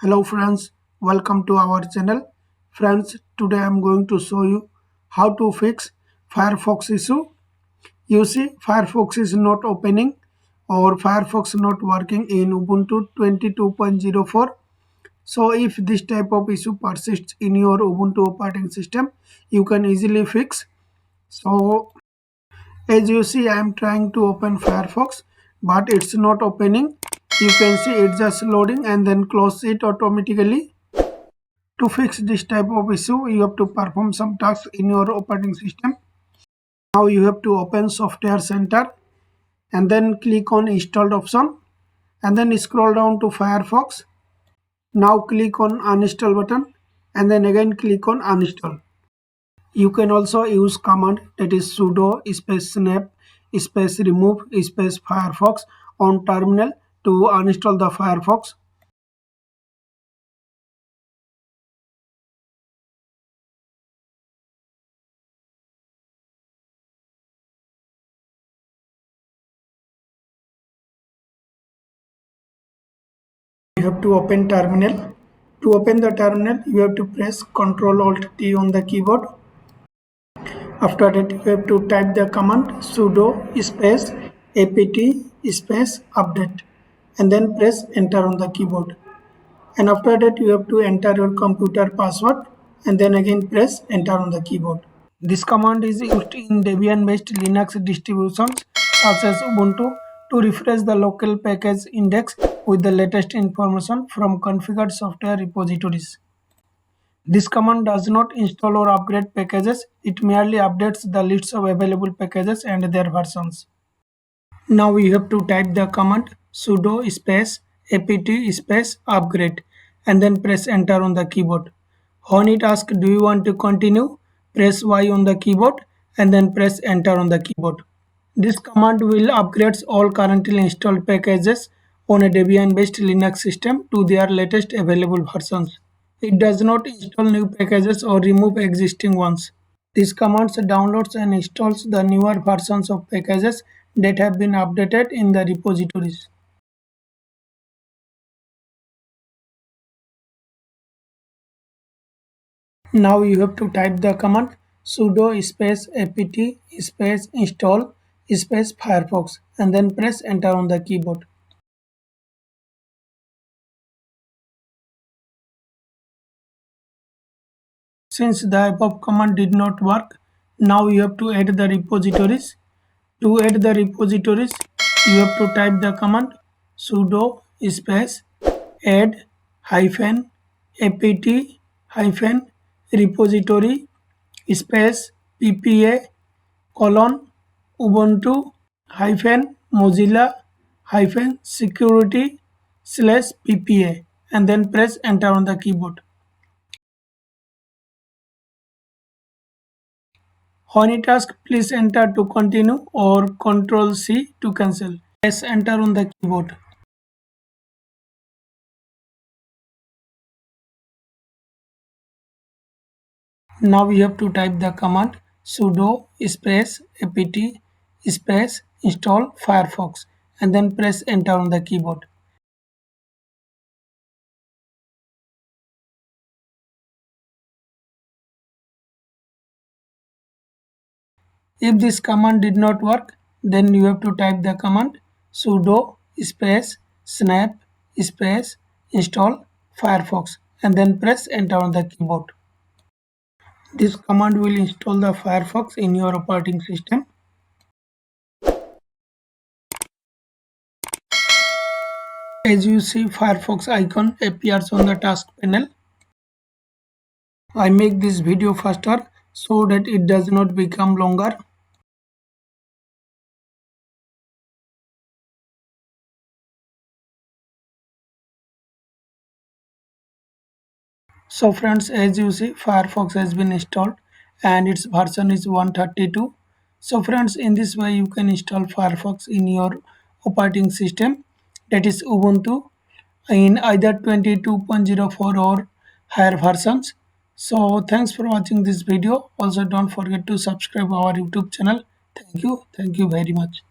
Hello friends, welcome to our channel. Friends, today I am going to show you how to fix Firefox issue. You see, Firefox is not opening or Firefox not working in Ubuntu 22.04. So if this type of issue persists in your Ubuntu operating system, you can easily fix. So as you see, I am trying to open Firefox, but it's not opening. You can see it's just loading and then close it automatically. To fix this type of issue, you have to perform some tasks in your operating system. Now you have to open Software Center and then click on Installed option and then scroll down to Firefox. Now click on Uninstall button and then again click on Uninstall. You can also use command that is sudo space snap space remove space Firefox on terminal to uninstall the Firefox. You have to open terminal. To open the terminal, you have to press Ctrl Alt T on the keyboard. After that, you have to type the command sudo space apt space update and then press enter on the keyboard. And after that, you have to enter your computer password and then again press enter on the keyboard. This command is used in Debian-based Linux distributions such as Ubuntu to refresh the local package index with the latest information from configured software repositories. This command does not install or upgrade packages, it merely updates the lists of available packages and their versions. Now you have to type the command sudo space apt space upgrade and then press enter on the keyboard. When it asks do you want to continue, press Y on the keyboard and then press enter on the keyboard. This command will upgrade all currently installed packages on a Debian-based Linux system to their latest available versions. It does not install new packages or remove existing ones. This command downloads and installs the newer versions of packages that have been updated in the repositories. Now you have to type the command sudo space apt space install space Firefox and then press enter on the keyboard. Since the above command did not work, now you have to add the repositories. To add the repositories, you have to type the command sudo space add hyphen apt hyphen repository space ppa colon ubuntu hyphen mozilla hyphen security slash ppa and then press enter on the keyboard. When it asks, please enter to continue or Ctrl C to cancel. Press enter on the keyboard. Now we have to type the command sudo space apt space install Firefox and then press enter on the keyboard. If this command did not work, then you have to type the command sudo space snap space install Firefox and then press enter on the keyboard. This command will install the Firefox in your operating system. As you see, Firefox icon appears on the task panel. I make this video faster so that it does not become longer. So friends, as you see, Firefox has been installed and its version is 132. So friends, in this way you can install Firefox in your operating system, that is Ubuntu, in either 22.04 or higher versions. So thanks for watching this video. Also don't forget to subscribe our YouTube channel. Thank you very much.